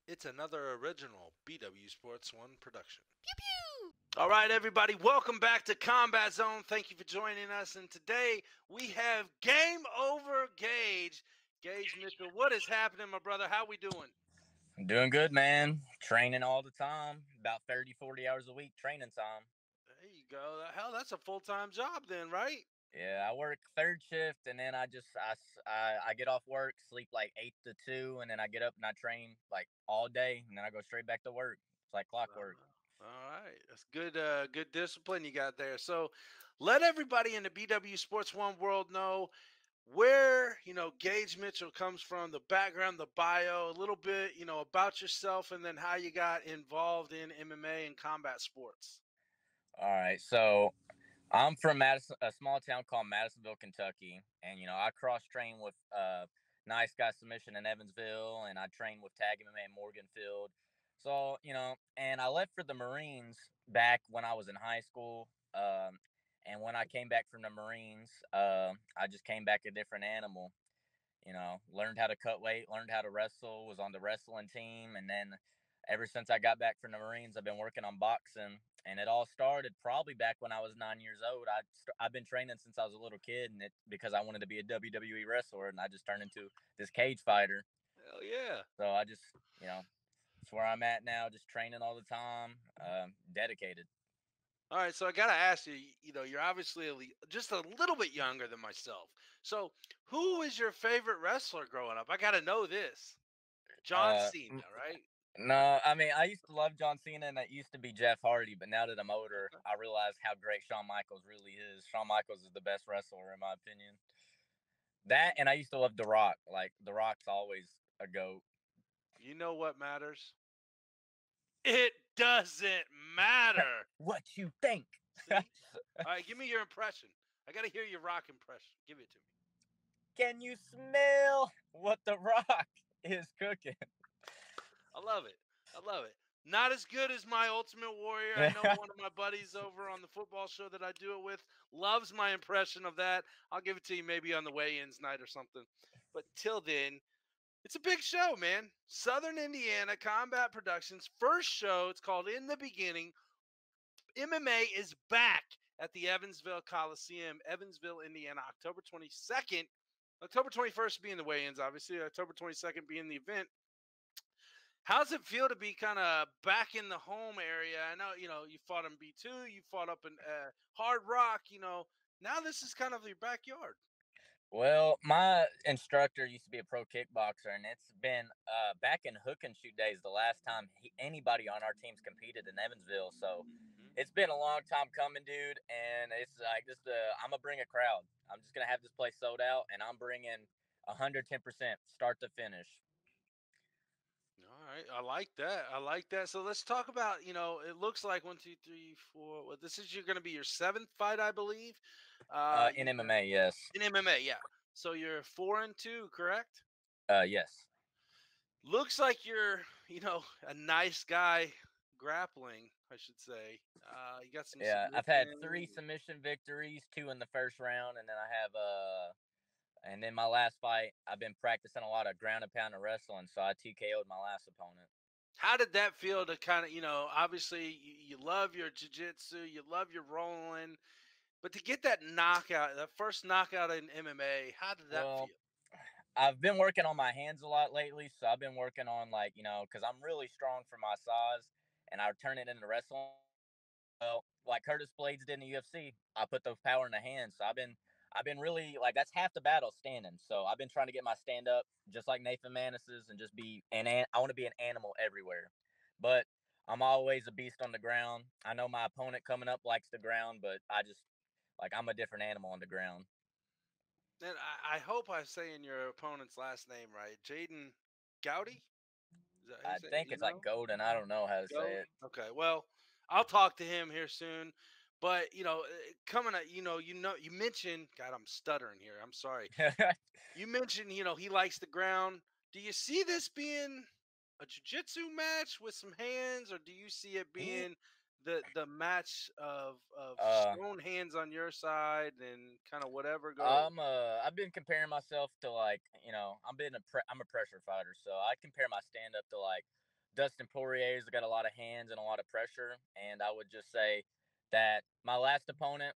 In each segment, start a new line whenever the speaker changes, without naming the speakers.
It's another original BW Sports One production.
Pew pew!
All right, everybody, welcome back to Combat Zone. Thank you for joining us. And today we have Game Over Gage. Gage Mitchell, what is happening, my brother? How we doing?
I'm doing good, man. Training all the time. About 30, 40 hours a week training time.
There you go. Hell, that's a full-time job then, right?
Yeah, I work third shift, and then I get off work, sleep like 8 to 2, and then I get up and I train like all day, and then I go straight back to work. It's like clockwork.
All right, that's good. Good discipline you got there. So, let everybody in the BW Sports One world know where Gage Mitchell comes from, the background, the bio, a little bit about yourself, and then how you got involved in MMA and combat sports.
All right, so I'm from Madison, a small town called Madisonville, Kentucky, and I cross train with Nice Guy Submission in Evansville, and I train with Tag MMA in Morganfield. So and I left for the Marines back when I was in high school. And when I came back from the Marines, I just came back a different animal. Learned how to cut weight, learned how to wrestle, was on the wrestling team, and then ever since I got back from the Marines, I've been working on boxing, and it all started probably back when I was 9 years old. I've been training since I was a little kid, and it because I wanted to be a WWE wrestler, and I just turned into this cage fighter.
Hell yeah.
So I just it's where I'm at now, just training all the time, dedicated.
All right, so I gotta ask you. You're obviously just a little bit younger than myself. So, who is your favorite wrestler growing up? I gotta know this. John
Uh,
Cena, right?
no, I mean I used to love John Cena, and it used to be Jeff Hardy, but now that I'm older, I realize how great Shawn Michaels really is. Shawn Michaels is the best wrestler in my opinion. That and I used to love The Rock. Like The Rock's always a goat.
You know what matters? It doesn't matter.
What you think?
See? All right, give me your impression. I got to hear your rock impression. Give it to me.
Can you smell what The Rock is cooking?
I love it. I love it. Not as good as my Ultimate Warrior. I know one of my buddies over on the football show that I do it with loves my impression of that. I'll give it to you maybe on the weigh-ins night or something. But till then, it's a big show, man. Southern Indiana Combat Productions first show. It's called In the Beginning. MMA is back at the Evansville Coliseum, Evansville, Indiana, October 22nd. October 21st being the weigh-ins, obviously. October 22nd being the event. How's it feel to be kind of back in the home area? I know, you fought in B2, you fought up in Hard Rock, Now this is kind of your backyard.
Well, my instructor used to be a pro kickboxer, and it's been back in hook and shoot days the last time anybody on our teams competed in Evansville. So
Mm-hmm.
it's been a long time coming, dude. And it's like this. I'm gonna bring a crowd. I'm just gonna have this place sold out, and I'm bringing 110% start to finish.
All right, I like that. I like that. So let's talk about, it looks like one, two, three, four. Well, this is going to be your seventh fight, I believe.
In MMA, yes.
In MMA, yeah. So you're 4-2, correct?
Yes.
Looks like you're, a nice guy grappling, I should say. You got some
Yeah, I've had
submission.
3 submission victories, 2 in the first round, and then I have and then my last fight, I've been practicing a lot of ground and pound and wrestling, so I TKO'd my last opponent.
How did that feel to kind of, obviously you love your jiu-jitsu, you love your rolling, but to get that knockout, that first knockout in MMA, how did that
Well,
feel?
I've been working on my hands a lot lately, so I've been working on because I'm really strong for my size, and I turn it into wrestling. Well, like Curtis Blades did in the UFC, I put the power in the hands. So I've been really like that's half the battle standing. So I've been trying to get my stand up just like Nathan Manis's and just be I want to be an animal everywhere. But I'm always a beast on the ground. I know my opponent coming up likes the ground, but I just like I'm a different animal on the ground.
And I hope I'm saying your opponent's last name right. Jayden Goudy? Is that how you
I
say it?
think it's like golden. I don't know how to say
Go?
it.
Okay. Well, I'll talk to him here soon. But coming at you mentioned. God, I'm stuttering here. I'm sorry. You mentioned he likes the ground. Do you see this being a jiu-jitsu match with some hands, or do you see it
he
being the match of
uh
stone hands on your side and kind of whatever goes?
I've been comparing myself to I'm a pressure fighter, so I compare my stand up to like Dustin Poirier's got a lot of hands and a lot of pressure, and I would just say that my last opponent,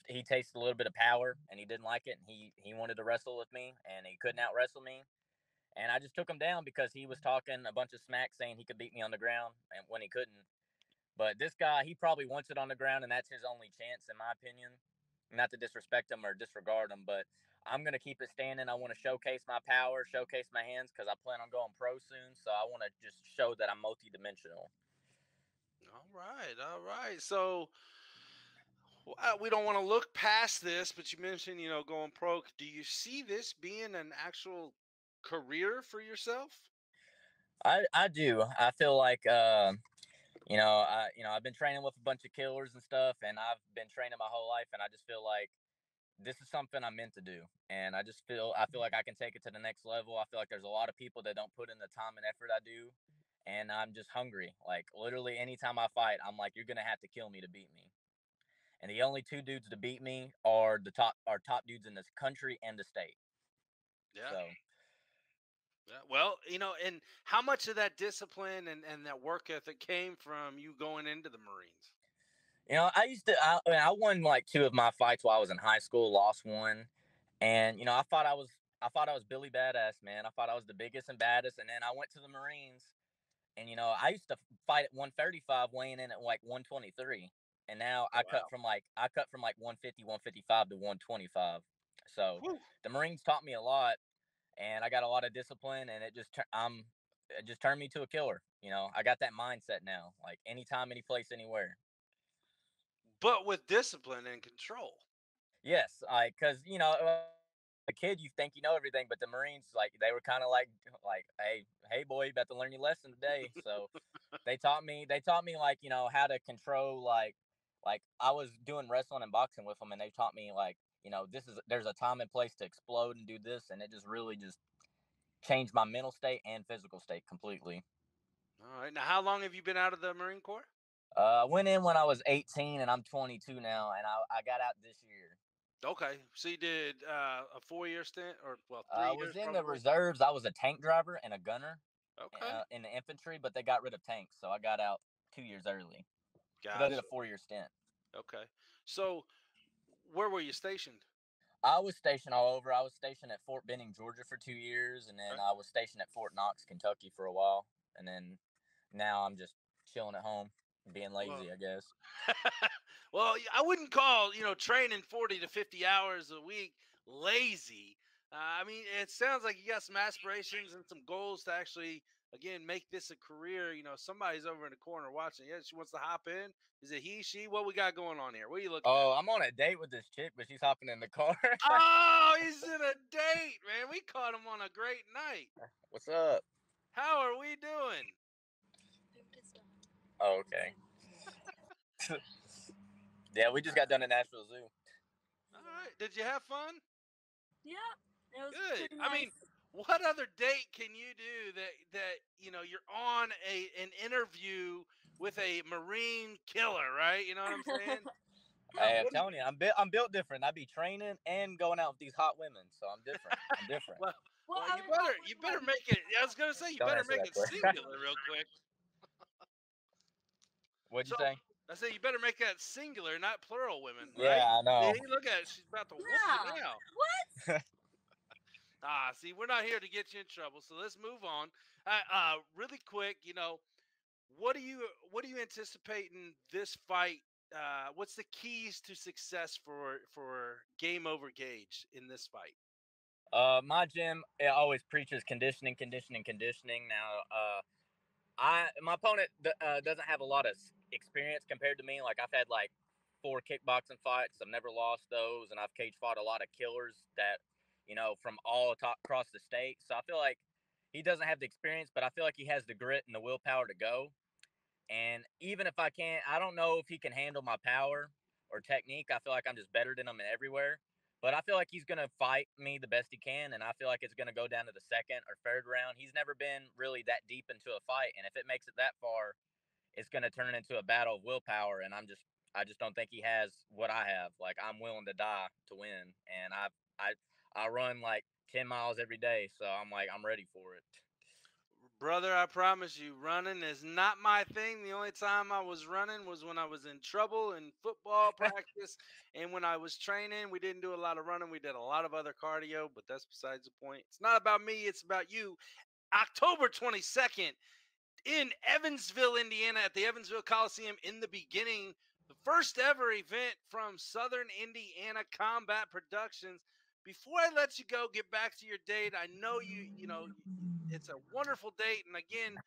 he tasted a little bit of power and he didn't like it, and he wanted to wrestle with me, and he couldn't out wrestle me, and I just took him down because he was talking a bunch of smack, saying he could beat me on the ground, and when he couldn't. But this guy, he probably wants it on the ground, and that's his only chance, in my opinion. Not to disrespect him or disregard him, but I'm going to keep it standing. I want to showcase my power, showcase my hands, because I plan on going pro soon. So I want to just show that I'm multidimensional.
All right, all right. So we don't want to look past this, but you mentioned, going pro. Do you see this being an actual career for yourself?
I do. I feel like I've been training with a bunch of killers and stuff, and I've been training my whole life, and I just feel like this is something I'm meant to do, and I feel like I can take it to the next level. I feel like there's a lot of people that don't put in the time and effort I do, and I'm just hungry. Like literally, anytime I fight, I'm like, you're gonna have to kill me to beat me. And the only two dudes to beat me are top dudes in this country and the state.
Yeah.
So
Yeah. Well, and how much of that discipline and that work ethic came from you going into the Marines?
I won like two of my fights while I was in high school, lost one, and I thought I was Billy Badass, man. I thought I was the biggest and baddest, and then I went to the Marines, and I used to fight at 135, weighing in at like 123, and now
Oh, wow.
I cut from like 150, 155 to 125. So
Whew.
the Marines taught me a lot, and I got a lot of discipline, and it just turned me to a killer. I got that mindset now, like anytime, any place, anywhere.
But with discipline and control.
Yes, cause a kid, you think you know everything, but the Marines, like, they were kind of like, hey, boy, you about to learn your lesson today. So they taught me like, how to control, like I was doing wrestling and boxing with them, and they taught me like, there's a time and place to explode and do this, and it just really just changed my mental state and physical state completely.
All right. Now, how long have you been out of the Marine Corps?
I went in when I was 18, and I'm 22 now, and I got out this year.
Okay. So you did a 4-year stint, or well,
I
3 years
was in the
probably.
reserves. I was a tank driver and a gunner
Okay.
in the infantry, but they got rid of tanks, so I got out 2 years early because I did a
Gotcha.
4 year stint.
Okay. So where were you stationed?
I was stationed all over. I was stationed at Fort Benning, Georgia for 2 years, and then
Okay.
I was stationed at Fort Knox, Kentucky for a while, and then now I'm just chilling at home, being
Well,
lazy, I guess.
well, I wouldn't call training 40 to 50 hours a week lazy. I mean, it sounds like you got some aspirations and some goals to actually, again, make this a career. Somebody's over in the corner watching. Yeah, she wants to hop in. Is it he, she? What we got going on here? What are you looking at?
Oh, I'm on a date with this chick, but she's hopping in the car.
Oh, he's in a date, man. We caught him on a great night.
What's up?
How are we doing?
Oh, okay. Yeah, we just got done at Nashville Zoo.
All right. Did you have fun?
Yeah, it was
Good.
pretty
I
nice.
mean, what other date can you do that you're on an interview with a Marine killer, right? You know what I'm saying?
Hey, I'm
What do you,
telling you, I'm built different. I be training and going out with these hot women, so I'm different. I'm different.
well,
Well,
well,
I
you
was
better
out with
you better
like
make it. I was gonna say you
Don't
better
answer
make
that
it
question.
singular real quick.
What'd you
So
say?
I say you better make that singular, not plural women, right?
Yeah, I know.
See, look at it. She's about to whoop you
yeah.
now.
What?
See, we're not here to get you in trouble, so let's move on. Really quick, what do you anticipate in this fight? What's the keys to success for game over Gage in this fight?
My gym, it always preaches conditioning, conditioning, conditioning. Now, my opponent doesn't have a lot of experience compared to me. Like I've had like 4 kickboxing fights. I've never lost those, and I've cage fought a lot of killers that from all across the state. So I feel like he doesn't have the experience, but I feel like he has the grit and the willpower to go. And even if I don't know if he can handle my power or technique. I feel like I'm just better than him everywhere. But I feel like he's going to fight me the best he can. And I feel like it's going to go down to the second or third round. He's never been really that deep into a fight. And if it makes it that far, it's going to turn into a battle of willpower. And I just don't think he has what I have. Like I'm willing to die to win. And I run like 10 miles every day. So I'm like, I'm ready for it.
Brother, I promise you, running is not my thing. The only time I was running was when I was in trouble in football practice. And when I was training, we didn't do a lot of running. We did a lot of other cardio, but that's besides the point. It's not about me, it's about you. October 22nd in Evansville, Indiana, at the Evansville Coliseum in the beginning. The first ever event from Southern Indiana Combat Productions. Before I let you go, get back to your date. I know it's a wonderful date. And again,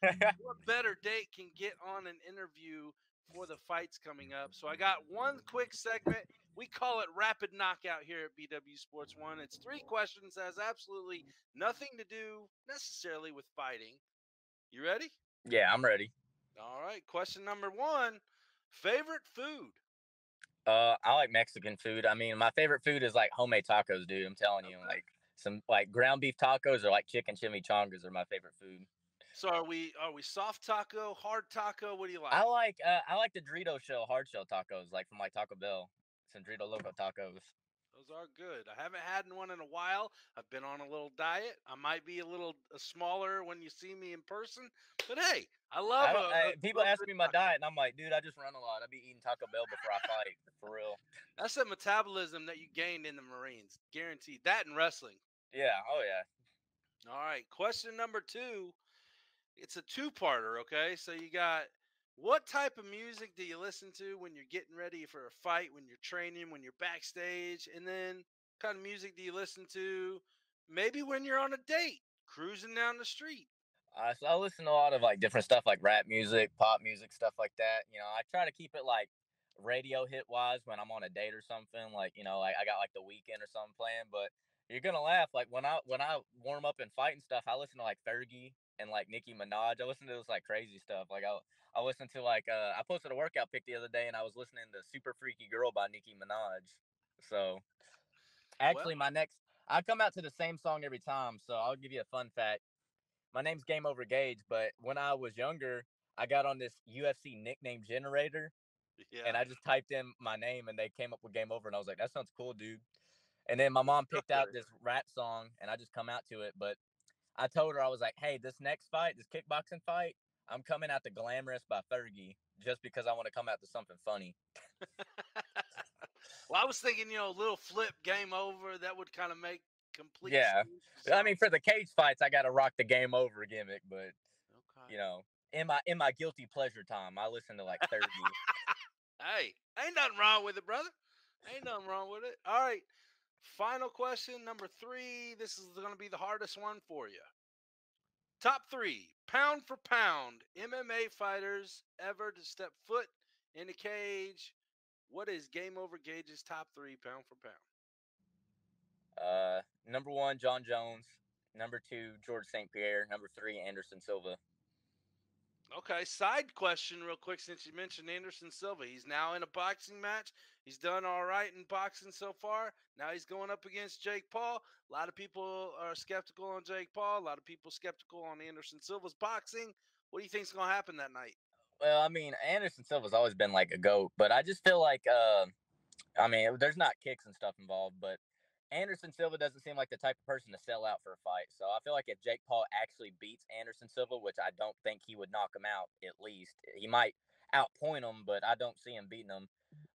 what better date can get on an interview for the fights coming up? So I got one quick segment. We call it Rapid Knockout here at BW Sports One. It's 3 questions that has absolutely nothing to do necessarily with fighting. You ready?
Yeah, I'm ready.
All right. Question number 1. Favorite food?
I like Mexican food. I mean, my favorite food is like homemade tacos, dude. I'm telling you,
Okay.
like some like ground beef tacos or like chicken chimichangas are my favorite food.
So are we soft taco, hard taco? What do you like?
I like the Dorito shell hard shell tacos, like from like Taco Bell. Some Dorito Loco tacos.
Those are good. I haven't had one in a while. I've been on a little diet. I might be a little smaller when you see me in person, but hey, I love
I don't.
a
People
little
ask
good
me my
taco.
diet, and I'm like, dude, I just run a lot. I be eating Taco Bell before I fight, for real.
That's the metabolism that you gained in the Marines, guaranteed. That and wrestling.
Yeah. Oh yeah.
All right. Question number 2. It's a two-parter, okay? So you got, what type of music do you listen to when you're getting ready for a fight, when you're training, when you're backstage? And then what kind of music do you listen to maybe when you're on a date, cruising down the street?
So I listen to a lot of like different stuff, like rap music, pop music, stuff like that. I try to keep it like radio hit wise when I'm on a date or something. Like like I got like the weekend or something playing. But you're gonna laugh. Like when I warm up and fight and stuff, I listen to like Fergie and like Nicki Minaj. I listen to this like crazy stuff. Like I listen to like I posted a workout pic the other day and I was listening to Super Freaky Girl by Nicki Minaj. So
Well,
actually, I come out to the same song every time. So I'll give you a fun fact. My name's Game Over Gage, but when I was younger, I got on this UFC nickname generator and
yeah.
I just typed in my name and they came up with Game Over and I was like, that sounds cool, dude. And then my mom picked out this rap song and I just come out to it. But I told her, I was like, hey, this next fight, this kickboxing fight, I'm coming out to Glamorous by Fergie just because I want to come out to something funny.
Well, I was thinking, little flip, game over. That would kind of make complete
Yeah.
sense.
I mean, for the cage fights, I got to rock the Game Over gimmick, but
Okay.
you know, in my guilty pleasure time, I listen to like Fergie.
Hey, ain't nothing wrong with it, brother. Ain't nothing wrong with it. All right. Final question, number 3. This is going to be the hardest one for you. Top 3, pound for pound, MMA fighters ever to step foot in a cage. What is Game Over Gage's top 3, pound for pound?
Number 1, John Jones. Number 2, George St. Pierre. Number 3, Anderson Silva.
Okay, side question, real quick, since you mentioned Anderson Silva. He's now in a boxing match. He's done all right in boxing so far. Now he's going up against Jake Paul. A lot of people are skeptical on Jake Paul. A lot of people skeptical on Anderson Silva's boxing. What do you think's going to happen that night?
Well, I mean, Anderson Silva's always been like a goat, but I just feel like, I mean, there's not kicks and stuff involved, but Anderson Silva doesn't seem like the type of person to sell out for a fight. So I feel like if Jake Paul actually beats Anderson Silva, which I don't think he would knock him out, at least he might outpoint him, but I don't see him beating him.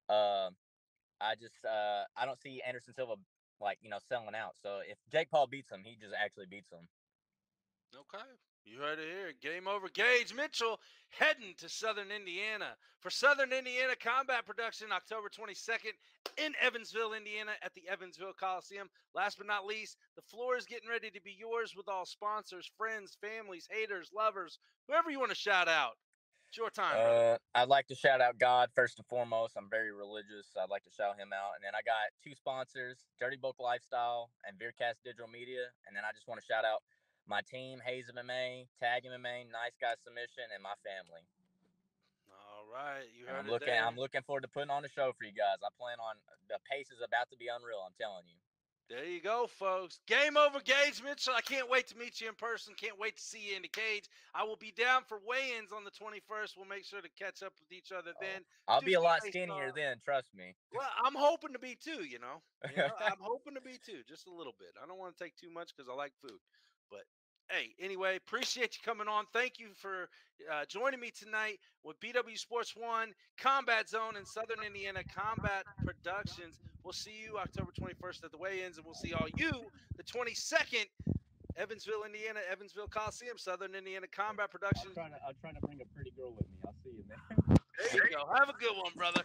Uh, I don't see Anderson Silva like selling out. So if Jake Paul beats him, he just actually beats him.
Okay. You heard it here. Game Over Gage Mitchell heading to Southern Indiana for Southern Indiana Combat Production, October 22nd in Evansville, Indiana at the Evansville Coliseum. Last but not least, the floor is getting ready to be yours with all sponsors, friends, families, haters, lovers, whoever you want to shout out. It's your time, brother.
I'd like to shout out God first and foremost. I'm very religious. So I'd like to shout him out. And then I got 2 sponsors, Dirty Book Lifestyle and Veercast Digital Media. And then I just want to shout out my team, Hayes MMA, Tag MMA, Nice Guy Submission, and my family.
All right, you
And
heard it there.
I'm looking forward to putting on a show for you guys. I plan on the pace is about to be unreal. I'm telling you.
There you go, folks. Game Over Gage Mitchell. I can't wait to meet you in person. Can't wait to see you in the cage. I will be down for weigh-ins on the 21st. We'll make sure to catch up with each other then.
I'll
Do
be a lot
some
skinnier then, trust me.
Well, I'm hoping to be too, I'm hoping to be too, just a little bit. I don't want to take too much because I like food. But Hey, anyway, appreciate you coming on. Thank you for joining me tonight with BW Sports 1, Combat Zone in Southern Indiana, Combat Productions. We'll see you October 21st at the weigh-ins, and we'll see all you the 22nd, Evansville, Indiana, Evansville Coliseum, Southern Indiana, Combat Productions.
I'll try to bring a pretty girl with me. I'll see you, man.
There you go. Have a good one, brother.